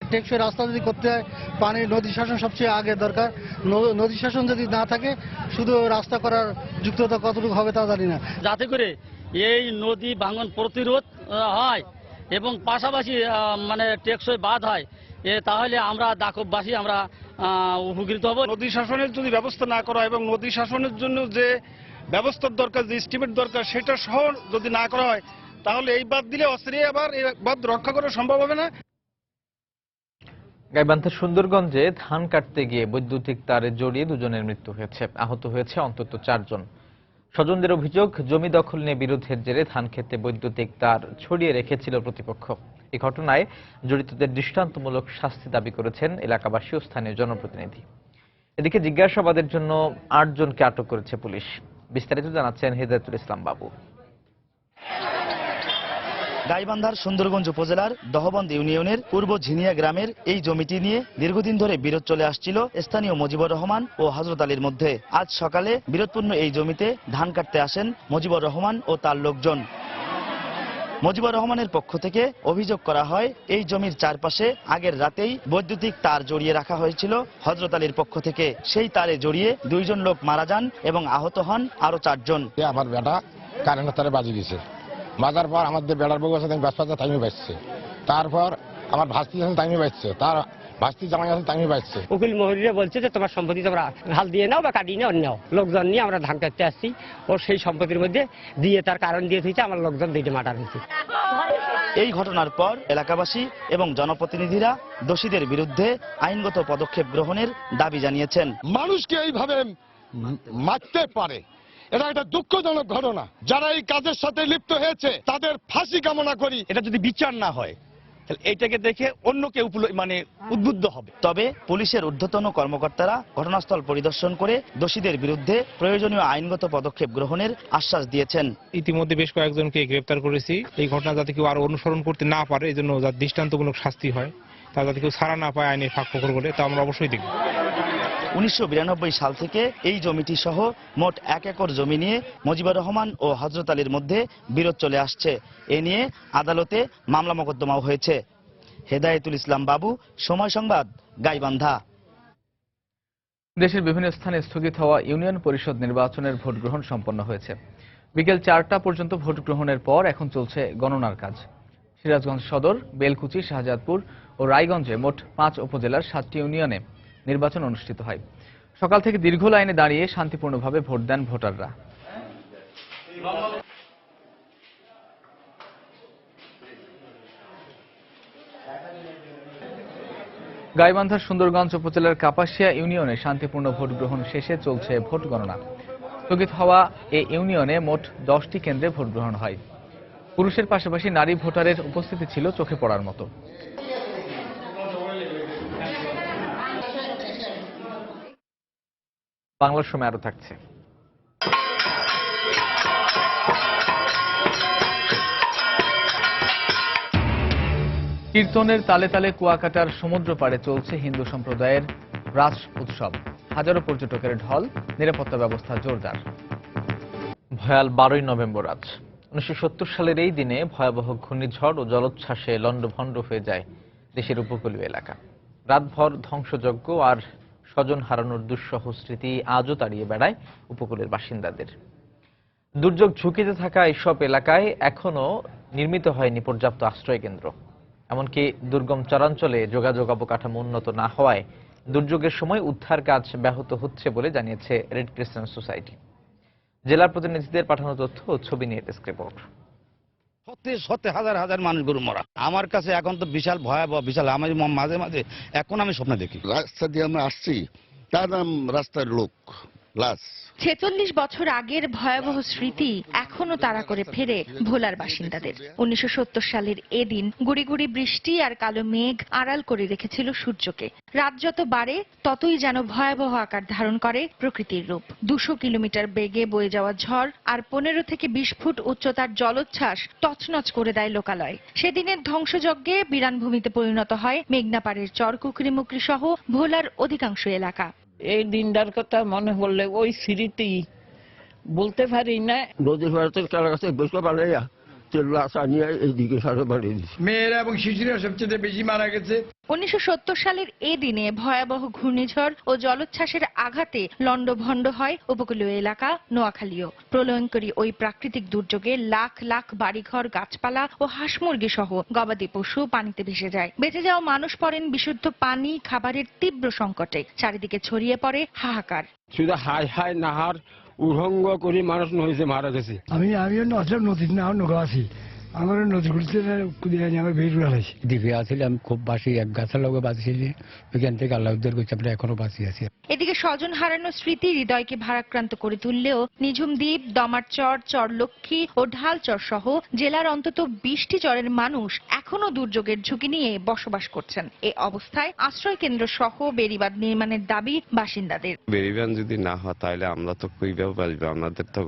S9: টেকসই রাস্তা যদি করতে হয় পানি নদী শাসন সবচেয়ে আগে দরকার। নদী শাসন যদি না থাকে শুধু রাস্তা করার যুক্ততা কতটুকু হবে তা জানি না।
S10: যাতে করে এই নদী ভাঙন প্রতিরোধ হয় এবং পাশাপাশি মানে টেকসই বাঁধ হয়, তাহলে আমরা দাকববাসী আমরা উপকৃত হব।
S11: নদী শাসনের যদি ব্যবস্থা না করা হয় এবং নদী শাসনের জন্য যে ব্যবস্থার দরকার, যে এস্টিমেট দরকার, সেটা সহ যদি না করা হয় তাহলে এই বাঁধ দিলে অস্ত্রে আবার এই বাঁধ রক্ষা করা সম্ভব হবে না।
S1: গাইবান্ধার সুন্দরগঞ্জে ধান কাটতে গিয়ে বৈদ্যুতিক তারে জড়িয়ে দুজনের মৃত্যু হয়েছে, আহত হয়েছে অন্তত 4 জন। স্বজনদের অভিযোগ, জমি দখল নিয়ে বিরোধের জেরে ধান ক্ষেতে বৈদ্যুতিক তার ছড়িয়ে রেখেছিল প্রতিপক্ষ। এই ঘটনায় জড়িতদের দৃষ্টান্তমূলক শাস্তি দাবি করেছেন এলাকাবাসী ও স্থানীয় জনপ্রতিনিধি। এদিকে জিজ্ঞাসাবাদের জন্য 8 জনকে আটক করেছে পুলিশ। বিস্তারিত জানাচ্ছেন হেদায়েতুল ইসলাম বাবু।
S3: গাইবান্ধার সুন্দরগঞ্জ উপজেলার দহবন্দ ইউনিয়নের পূর্ব ঝিনিয়া গ্রামের এই জমিটি নিয়ে দীর্ঘদিন ধরে বিরোধ চলে আসছিল স্থানীয় মুজিবুর রহমান ও হযরত আলীর মধ্যে। আজ সকালে বিরোধপূর্ণ এই জমিতে ধান কাটতে আসেন মুজিবুর রহমান ও তার লোকজন। মুজিবুর রহমানের পক্ষ থেকে অভিযোগ করা হয়, এই জমির চারপাশে আগের রাতেই বৈদ্যুতিক তার জড়িয়ে রাখা হয়েছিল হযরত আলীর পক্ষ থেকে। সেই তারে জড়িয়ে 2 জন লোক মারা যান এবং আহত হন আরো 4 জন।
S12: আমার বেটা কারেন্টের তারে বাজি দিয়েছে, বাজার পর আমাদের বেড়ার বউ আছে ব্যবসা টাইমে বাঁচছে, তারপর আমার ভাস্তি আছে টাইমে বাঁচছে, তার ভাস্তি জামাই আছে টাইমে বাঁচছে।
S27: উকিল মহরিরা বলছে যে তোমার সম্পত্তি তোমরা হাল দিয়ে নাও বা কাটিয়ে নাও, নাও। লোকজন নিয়ে আমরা ধান কাটতে আসছি, ও সেই সম্পত্তির মধ্যে দিয়ে তার কারণ দিয়ে দিয়েছে আমার লোকজন 2টা মার্ডার হয়েছে।
S3: এই ঘটনার পর এলাকাবাসী এবং জনপ্রতিনিধিরা দোষীদের বিরুদ্ধে আইনগত পদক্ষেপ গ্রহণের দাবি জানিয়েছেন।
S12: মানুষকে এইভাবে মারতে পারে, এটা একটা দুঃখজনক ঘটনা। যারা এই কাজের সাথে লিপ্ত হয়েছে তাদের ফাঁসি কামনা করি।
S28: এটা যদি বিচার না হয় তাহলে এইটাকে দেখে অন্য কেউ উদ্বুদ্ধ হবে।
S3: তবে পুলিশের ঊর্ধ্বতন কর্মকর্তারা ঘটনাস্থল পরিদর্শন করে দোষীদের বিরুদ্ধে প্রয়োজনীয় আইনগত পদক্ষেপ গ্রহণের আশ্বাস দিয়েছেন।
S29: ইতিমধ্যে বেশ কয়েকজনকে গ্রেপ্তার করেছি। এই ঘটনা যাতে কেউ আরো অনুসরণ করতে না পারে, এই জন্য যাতে দৃষ্টান্তমূলক শাস্তি হয়, তা যাতে কেউ ছাড়া না পায় আইনের ফাঁক করে, তা আমরা অবশ্যই দেখব।
S3: 1992 সাল থেকে এই জমিটি সহ মোট 1 একর জমি নিয়ে মুজিবুর রহমান ও হযরত আলীর মধ্যে বিরোধ চলে আসছে। এ নিয়ে আদালতে মামলা মোকদ্দমাও হয়েছে। হেদায়েতুল ইসলাম বাবু, সময় সংবাদ, গাইবান্ধা।
S2: দেশের বিভিন্ন স্থানে স্থগিত হওয়া ইউনিয়ন পরিষদ নির্বাচনের ভোট গ্রহণ সম্পন্ন হয়েছে। বিকেল 4টা পর্যন্ত ভোট গ্রহণের পর এখন চলছে গণনার কাজ। সিরাজগঞ্জ সদর, বেলকুচি, শাহজাদপুর ও রায়গঞ্জে মোট 5 উপজেলার 7টি ইউনিয়নে নির্বাচন অনুষ্ঠিত হয়। সকাল থেকে দীর্ঘ লাইনে দাঁড়িয়ে শান্তিপূর্ণভাবে ভোট দেন ভোটাররা। গাইবান্ধার সুন্দরগঞ্জ উপজেলার কাপাসিয়া ইউনিয়নে শান্তিপূর্ণ ভোট গ্রহণ শেষে চলছে ভোট গণনা। স্থগিত হওয়া এই ইউনিয়নে মোট 10টি কেন্দ্রে ভোট গ্রহণ হয়। পুরুষের পাশাপাশি নারী ভোটারের উপস্থিতি ছিল চোখে পড়ার মতো।
S1: বাংলার সময় আরো থাকছে।
S2: কীর্তনের তালে তালে কুয়াকাটার সমুদ্র পাড়ে চলছে হিন্দু সম্প্রদায়ের রাস উৎসব। হাজারো পর্যটকের ঢল, নিরাপত্তা ব্যবস্থা জোরদার।
S1: ভয়াল 12ই নভেম্বর আজ। 1970 সালের এই দিনে ভয়াবহ ঘূর্ণিঝড় ও জলোচ্ছ্বাসে লণ্ডভণ্ড হয়ে যায় দেশের উপকূলীয় এলাকা। রাতভর ধ্বংসযজ্ঞ আর স্বজন হারানোর দুঃসহ স্মৃতি আজও তাড়িয়ে বেড়ায় উপকূলের বাসিন্দাদের। দুর্যোগ ঝুঁকিতে থাকা এসব এলাকায় এখনো নির্মিত হয়নি পর্যাপ্ত আশ্রয়কেন্দ্র। এমনকি দুর্গম চরাঞ্চলে যোগাযোগ অবকাঠামো উন্নত না হওয়ায় দুর্যোগের সময় উদ্ধার কাজ ব্যাহত হচ্ছে বলে জানিয়েছে রেড ক্রিসেন্ট সোসাইটি। জেলা প্রতিনিধিদের পাঠানো তথ্য ও ছবি নিয়ে ডেস্ক রিপোর্ট।
S8: সত্যি হাজার হাজার মানুষ গরু মরা আমার কাছে এখন তো বিশাল ভয়াবহ, বিশাল। আমি মাঝে মাঝে এখন আমি স্বপ্ন দেখি।
S13: রাস্তা দিয়ে আমরা আসছি, তার নাম রাস্তার লোক লাশ।
S14: 46 বছর আগের ভয়াবহ স্মৃতি এখনো তাড়া করে ফেরে ভোলার বাসিন্দাদের। 1970 সালের এদিন গুড়ি গুড়ি বৃষ্টি আর কালো মেঘ আড়াল করে রেখেছিল সূর্যকে। রাত যত বাড়ে ততই যেন ভয়াবহ আকার ধারণ করে প্রকৃতির রূপ। 200 কিলোমিটার বেগে বয়ে যাওয়া ঝড় আর 15 থেকে 20 ফুট উচ্চতার জলোচ্ছ্বাস তছনছ করে দেয় লোকালয়। সেদিনের ধ্বংসযজ্ঞে বিরানভূমিতে পরিণত হয় মেঘনাপাড়ের চর কুকরিমুকরি সহ ভোলার অধিকাংশ এলাকা।
S15: এই দিনটার কথা মনে পড়লে ওই স্মৃতি বলতে পারি না।
S13: নদীর পাড়াতে কারা কাছে বসে পালাইয়া
S4: মেয়েরা এবং শিশুরা সবচেয়ে বেশি মারা গেছে।
S14: 1970 সালের এই দিনে ভয়াবহ ঘূর্ণিঝড় ও জলোচ্ছ্বাসের আঘাতে লণ্ডভণ্ড হয় উপকূলীয় এলাকা নোয়াখালীও। প্রলয়ঙ্করী ওই প্রাকৃতিক দুর্যোগে লাখ লাখ বাড়িঘর, গাছপালা ও হাঁস মুরগি সহ গবাদি পশু পানিতে ভেসে যায়। বেঁচে যাওয়া মানুষ পড়েন বিশুদ্ধ পানি, খাবারের তীব্র সংকটে। চারিদিকে ছড়িয়ে পড়ে হাহাকার।
S13: শুধু হায় হায় নাহার উলঙ্গ করে মানুষ নদীতে মারা গেছে।
S16: আমিও নদীর না নৌকা আছি, আমার নদীগুলিতে আমার বের উড়াইছি।
S13: দ্বীপে আসছিলাম, খুব বাসি, এক গাছের লোক বাঁচিয়েছি, ওইখান থেকে আল্লাহ উদ্ধার করছে, আমরা এখনো বাঁচিয়ে আছি।
S14: এদিকে স্বজন হারানোর স্মৃতি হৃদয়কে ভারাক্রান্ত করে তুললেও নিঝুম দ্বীপ, দমারচর, চরলক্ষ্মী ও ঢালচর সহ জেলার অন্তত 20টি চরের মানুষ এখনো দুর্যোগের ঝুঁকি নিয়ে বসবাস করছেন। এ অবস্থায় আশ্রয় কেন্দ্র সহ বেড়িবাঁধ নির্মাণের দাবি বাসিন্দাদের।
S17: বেড়িবাঁধ যদি না হয় তাহলে আমরা তো কইভাবে বাঁচবো, আমাদের তো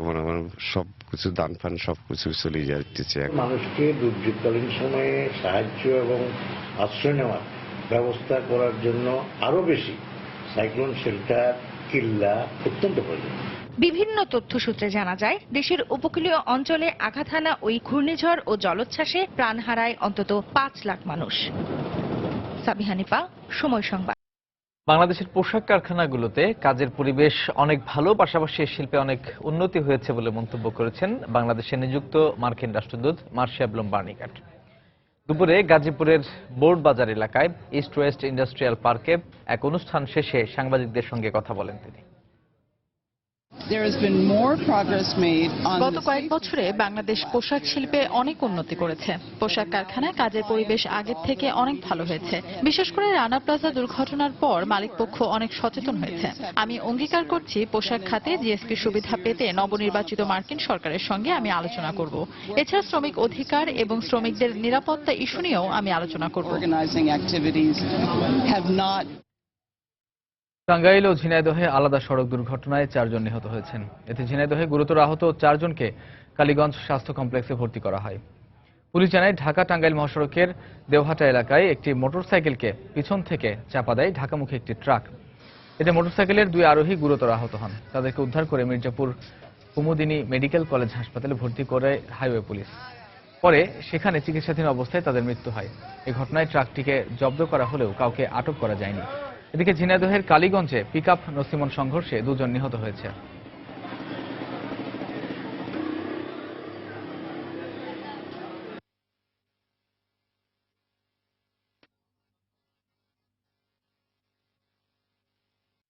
S17: সবকিছু দান ফান সবকিছু চলে যাচ্ছে।
S18: মানুষকে দুর্যোগকালীন সময়ে সাহায্য এবং আশ্রয় নেওয়ার ব্যবস্থা করার জন্য আরো বেশি সাইক্লোন শেল্টার, কিল্লা অত্যন্ত প্রয়োজন।
S14: বিভিন্ন তথ্যসূত্রে জানা যায়, দেশের উপকূলীয় অঞ্চলে আঘাত হানা ওই ঘূর্ণিঝড় ও জলোচ্ছ্বাসে প্রাণ হারায় অন্তত 5 লাখ মানুষ। সাবিহানিপা, সময় সংবাদ।
S1: বাংলাদেশের পোশাক কারখানাগুলোতে কাজের পরিবেশ অনেক ভালো, পাশাপাশি শিল্পে অনেক উন্নতি হয়েছে বলে মন্তব্য করেছেন বাংলাদেশে নিযুক্ত মার্কিন রাষ্ট্রদূত মার্শিয়া ব্লুম বার্নিকাট। দুপুরে গাজীপুরের বোর্ড বাজার এলাকায় ইস্ট ওয়েস্ট ইন্ডাস্ট্রিয়াল পার্কে এক অনুষ্ঠান শেষে সাংবাদিকদের সঙ্গে কথা বলেন তিনি।
S19: গত কয়েক বছরে বাংলাদেশ পোশাক শিল্পে অনেক উন্নতি করেছে। পোশাক কারখানায় কাজের পরিবেশ আগের থেকে অনেক ভালো হয়েছে। বিশেষ করে রানা প্লাজা দুর্ঘটনার পর মালিকপক্ষ অনেক সচেতন হয়েছে। আমি অঙ্গীকার করছি, পোশাক খাতে জিএসপি সুবিধা পেতে নবনির্বাচিত মার্কিন সরকারের সঙ্গে আমি আলোচনা করব। এছাড়া শ্রমিক অধিকার এবং শ্রমিকদের নিরাপত্তা ইস্যু নিয়েও আমি আলোচনা করব।
S2: টাঙ্গাইল ও ঝিনাইদহে আলাদা সড়ক দুর্ঘটনায় 4 জন নিহত হয়েছেন। এতে ঝিনাইদহে গুরুতর আহত 4 জনকে কালীগঞ্জ স্বাস্থ্য কমপ্লেক্সে ভর্তি করা হয়। পুলিশ জানায়, ঢাকা টাঙ্গাইল মহাসড়কের দেওহাটা এলাকায় একটি মোটরসাইকেলকে পিছন থেকে চাপা দেয় ঢাকামুখী একটি ট্রাক। এতে মোটরসাইকেলের 2 আরোহী গুরুতর আহত হন। তাদেরকে উদ্ধার করে মির্জাপুর কুমুদিনী মেডিকেল কলেজ হাসপাতালে ভর্তি করে হাইওয়ে পুলিশ। পরে সেখানে চিকিৎসাধীন অবস্থায় তাদের মৃত্যু হয়। এই ঘটনায় ট্রাকটিকে জব্দ করা হলেও কাউকে আটক করা যায়নি। এদিকে ঝিনাইদহের কালীগঞ্জে পিকআপ নসিমন সংঘর্ষে 2 জন নিহত হয়েছে।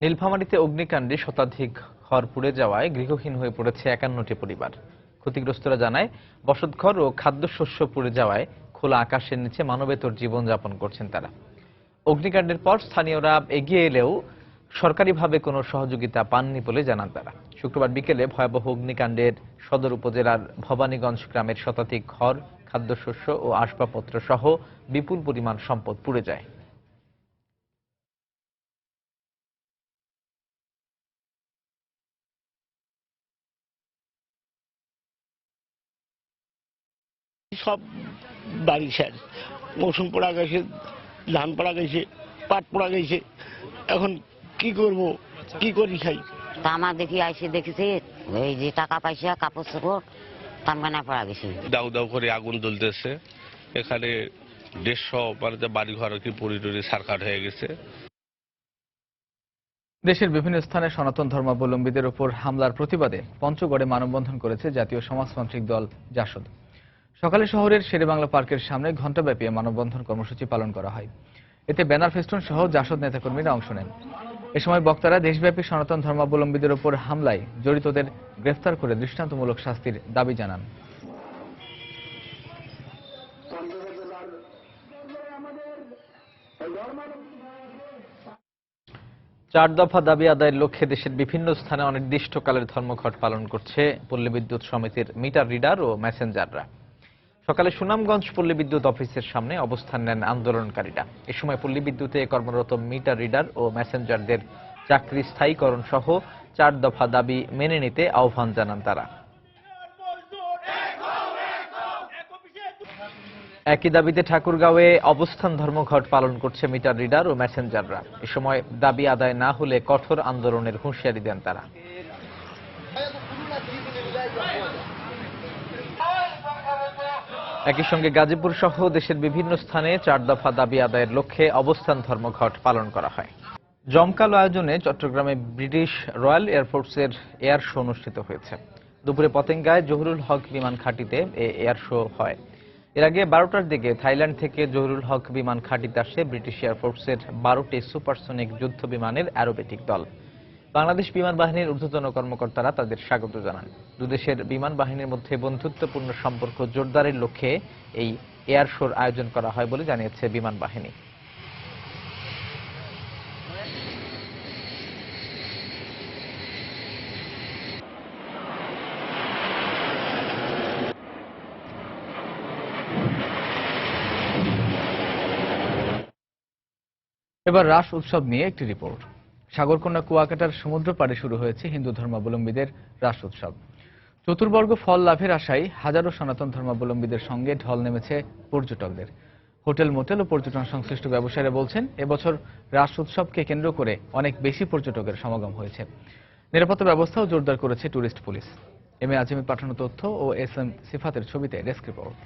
S1: নীলফামারীতে অগ্নিকাণ্ডে শতাধিক ঘর পুড়ে যাওয়ায় গৃহহীন হয়ে পড়েছে 51টি পরিবার। ক্ষতিগ্রস্তরা জানায়, বসতঘর ও খাদ্যশস্য পুড়ে যাওয়ায় খোলা আকাশের নিচে মানবেতর জীবনযাপন করছেন তারা। অগ্নিকাণ্ডের পর স্থানীয়রা এগিয়ে এলেও সরকারিভাবে কোনো সহযোগিতা পাননি বলে জানান তারা। শুক্রবার বিকেলে ভয়াবহ অগ্নিকাণ্ডের সদর উপজেলার ভবানীগঞ্জ গ্রামের শতাধিক ঘর, খাদ্যশস্য ও আসবাবপত্র সহ বিপুল পরিমাণ সম্পদ পুড়ে যায়।
S20: সব বাড়ি শেষ, মৌসুম পোড়া গেছে, ধান পোড়া গেছে, পাট পোড়া গেছে। এখন কি করব, কি করি খাই।
S5: তা আমার দেখি আইসে দেখেছি এই যে টাকা পয়সা কাপড় চোপড় তামগানা পড়া গেছে।
S17: দাউ দাউ করে আগুন জ্বলতেছে, এখানে 150 মানে বাড়ি ঘর কি পরিটরি সার্কাট হয়ে গেছে।
S2: দেশের বিভিন্ন স্থানে সনাতন ধর্মাবলম্বীদের উপর হামলার প্রতিবাদে পঞ্চগড়ে মানববন্ধন করেছে জাতীয় সমাজতান্ত্রিক দল জাসদ। সকালে শহরের শেরেবাংলা পার্কের সামনে ঘণ্টাব্যাপী মানববন্ধন কর্মসূচি পালন করা হয়। এতে ব্যানার ফেস্টুন সহ জাসদ নেতাকর্মীরা অংশ নেন। এ সময় বক্তারা দেশব্যাপী সনাতন ধর্মাবলম্বীদের উপর হামলায় জড়িতদের গ্রেফতার করে দৃষ্টান্তমূলক শাস্তির দাবি জানান।
S1: চার দফা দাবি আদায়ের লক্ষ্যে দেশের বিভিন্ন স্থানে অনির্দিষ্টকালের ধর্মঘট পালন করছে পল্লী বিদ্যুৎ সমিতির মিটার রিডার ও মেসেঞ্জাররা। সকালে সুনামগঞ্জ পল্লী বিদ্যুৎ অফিসের সামনে অবস্থান নেন আন্দোলনকারীরা। এ সময় পল্লী বিদ্যুতে কর্মরত মিটার রিডার ও মেসেঞ্জারদের চাকরি স্থায়ীকরণ সহ 4 দফা দাবি মেনে নিতে আহ্বান জানান তারা। একই দাবিতে ঠাকুরগাঁওয়ে অবস্থান ধর্মঘট পালন করছে মিটার রিডার ও মেসেঞ্জাররা। এ সময় দাবি আদায় না হলে কঠোর আন্দোলনের হুঁশিয়ারি দেন তারা। একই সঙ্গে গাজীপুর সহ দেশের বিভিন্ন স্থানে 4 দফা দাবি আদায়ের লক্ষ্যে অবস্থান ধর্মঘট পালন করা হয়। জমকালো আয়োজনে চট্টগ্রামে ব্রিটিশ রয়্যাল এয়ারফোর্সের এয়ার শো অনুষ্ঠিত হয়েছে। দুপুরে পতেঙ্গায় জহুরুল হক বিমান ঘাঁটিতে এয়ার শো হয়। এর আগে 12টার দিকে থাইল্যান্ড থেকে জহুরুল হক বিমান ঘাঁটিতে আসে ব্রিটিশ এয়ারফোর্সের 12টি সুপারসনিক যুদ্ধ বিমানের অ্যারোবেটিক দল। বাংলাদেশ বিমান বাহিনীর ঊর্ধ্বতন কর্মকর্তারা তাদের স্বাগত জানান। দুদেশের বিমান বাহিনীর মধ্যে বন্ধুত্বপূর্ণ সম্পর্ক জোরদারের লক্ষ্যে এই এয়ার শোর আয়োজন করা হয় বলে জানিয়েছে বিমান বাহিনী।
S2: এবার রাস উৎসব নিয়ে একটি রিপোর্ট। সাগরকন্যা কুয়াকাটার সমুদ্র পাড়ে শুরু হয়েছে হিন্দু ধর্মাবলম্বীদের রাস উৎসব। চতুর্বর্গ ফল লাভের আশায় হাজারো সনাতন ধর্মাবলম্বীদের সঙ্গে ঢল নেমেছে পর্যটকদের। হোটেল মোটেল ও পর্যটন সংশ্লিষ্ট ব্যবসায়ীরা বলছেন, এবছর রাস উৎসবকে কেন্দ্র করে অনেক বেশি পর্যটকের সমাগম হয়েছে। নিরাপত্তা ব্যবস্থাও জোরদার করেছে টুরিস্ট পুলিশ। এম এ আজিমের পাঠানো তথ্য ও এস এম সিফাতের ছবিতে ডেস্ক রিপোর্ট।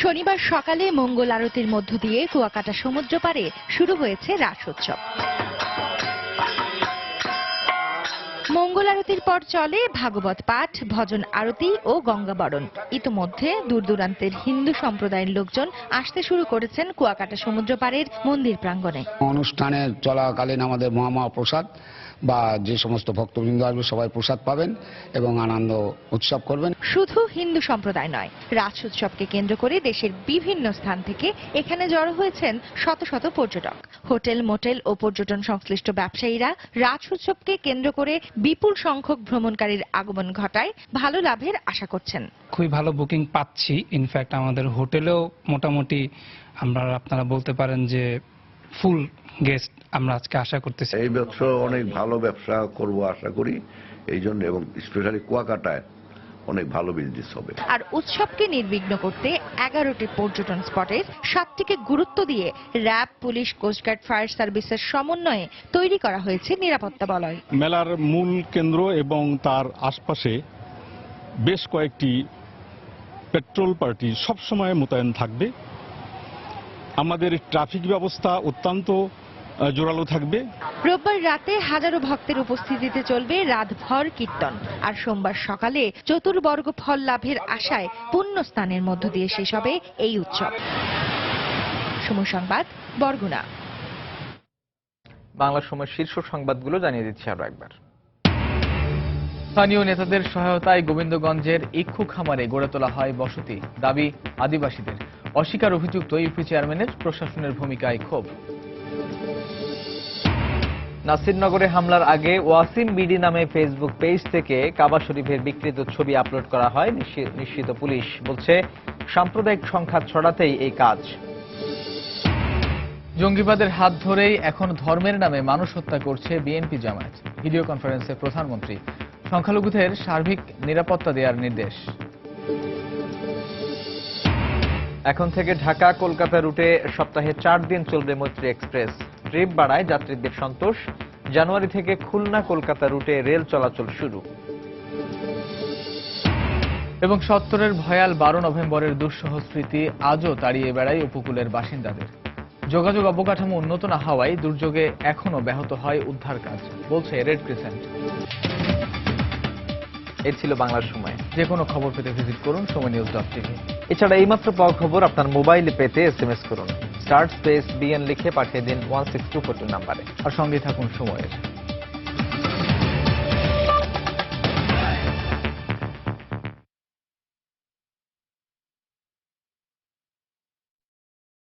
S14: শনিবার সকালে মঙ্গল আরতির মধ্য দিয়ে কুয়াকাটা সমুদ্র পাড়ে শুরু হয়েছে রাস উৎসব। মঙ্গল আরতির পর চলে ভাগবত পাঠ, ভজন আরতি ও গঙ্গাবরণ। ইতোমধ্যে দূর দূরান্তের হিন্দু সম্প্রদায়ের লোকজন আসতে শুরু করেছেন কুয়াকাটা সমুদ্র পাড়ের মন্দির প্রাঙ্গণে।
S6: অনুষ্ঠানে চলাকালীন আমাদের মহাপ্রসাদ বা যে সমস্ত ভক্তবৃন্দ আসবে সবাই প্রসাদ পাবেন এবং আনন্দ উৎসব করবেন।
S14: শুধু হিন্দু সম্প্রদায় নয়, রাস উৎসবকে কেন্দ্র করে দেশের বিভিন্ন স্থান থেকে এখানে জড়ো হয়েছেন শত শত পর্যটক। হোটেল মোটেল ও পর্যটন সংশ্লিষ্ট ব্যবসায়ীরা রাস উৎসবকে কেন্দ্র করে বিপুল সংখ্যক ভ্রমণকারীর আগমন ঘটায় ভালো লাভের আশা করছেন।
S7: খুবই ভালো বুকিং পাচ্ছি। ইনফ্যাক্ট আমাদের হোটেলেও মোটামুটি আপনারা বলতে পারেন যে ফুল গেস্ট আমরা আজকে আশা করতেছি।
S21: এই বছর অনেক ভালো ব্যবসা করব আশা করি, এই জন্য, এবং স্পেশালি কুয়াকাটায় অনেক ভালো বিজনেস হবে।
S14: আর উৎসবকে নির্বিঘ্ন করতে 11টি পর্যটন স্পটের 7টিকে গুরুত্ব দিয়ে র্যাব, পুলিশ, কোস্টগার্ড, ফায়ার সার্ভিসের সমন্বয়ে তৈরি করা হয়েছে নিরাপত্তা বলয়।
S11: মেলার মূল কেন্দ্র এবং তার আশপাশে বেশ কয়েকটি পেট্রোল পার্টি সবসময় মোতায়েন থাকবে। আমাদের ট্রাফিক ব্যবস্থা অত্যন্ত জোরালো থাকবে।
S14: রোববার রাতে হাজারো ভক্তের উপস্থিতিতে চলবে রাতভর কীর্তন। আর সোমবার সকালে চতুর্বর্গ ফল লাভের আশায় পুণ্যস্থানের মধ্য দিয়ে শেষ হবে এই উৎসব। সময় সংবাদ, বরগুনা।
S1: বাংলা সময়ের শীর্ষ সংবাদগুলো জানিয়ে দিচ্ছি আরো একবার।
S2: স্থানীয় নেতাদের সহায়তায় গোবিন্দগঞ্জের ইক্ষু খামারে গড়ে তোলা হয় বসতি, দাবি আদিবাসীদের। অস্বীকার অভিযুক্ত ইউপি চেয়ারম্যানের, প্রশাসনের ভূমিকায় ক্ষোভ। নাসিরনগরে হামলার আগে ওয়াসিম বিডি নামে ফেসবুক পেজ থেকে কাবা শরীফের বিকৃত ছবি আপলোড করা হয়। নিশ্চিত পুলিশ বলছে, সাম্প্রদায়িক সংখ্যা ছড়াতেই এই কাজ। জঙ্গিবাদের হাত ধরেই এখন ধর্মের নামে মানুষ হত্যা করছে বিএনপি জামায়াত। ভিডিও কনফারেন্সে প্রধানমন্ত্রী সংখ্যালঘুদের সার্বিক নিরাপত্তা দেওয়ার নির্দেশ।
S1: এখন থেকে ঢাকা কলকাতা রুটে সপ্তাহে 4 দিন চলবে মৈত্রী এক্সপ্রেস। ট্রিপ বাড়ায় যাত্রীদের সন্তোষ। জানুয়ারি থেকে খুলনা কলকাতা রুটে রেল চলাচল শুরু।
S2: এবং ৭০-এর ভয়াল 12 নভেম্বরের দুঃসহ স্মৃতি আজও তাড়িয়ে বেড়ায় উপকূলের বাসিন্দাদের। যোগাযোগ অবকাঠামো উন্নত না হওয়ায় দুর্যোগে এখনো ব্যাহত হয় উদ্ধার কাজ, বলছে রেড ক্রিসেন্ট।
S1: এই ছিল বাংলার সময়।
S2: যে কোনো খবর পেতে ভিজিট করুন সময়নিউজ.tv।
S1: এছাড়া এইমাত্র পাওয়া খবর আপনার মোবাইলে পেতে SMS করুন। স্টার স্পেস BN লিখে পাঠিয়ে দিন 16242 নম্বরে।
S2: আর সঙ্গে থাকুন সময়ের।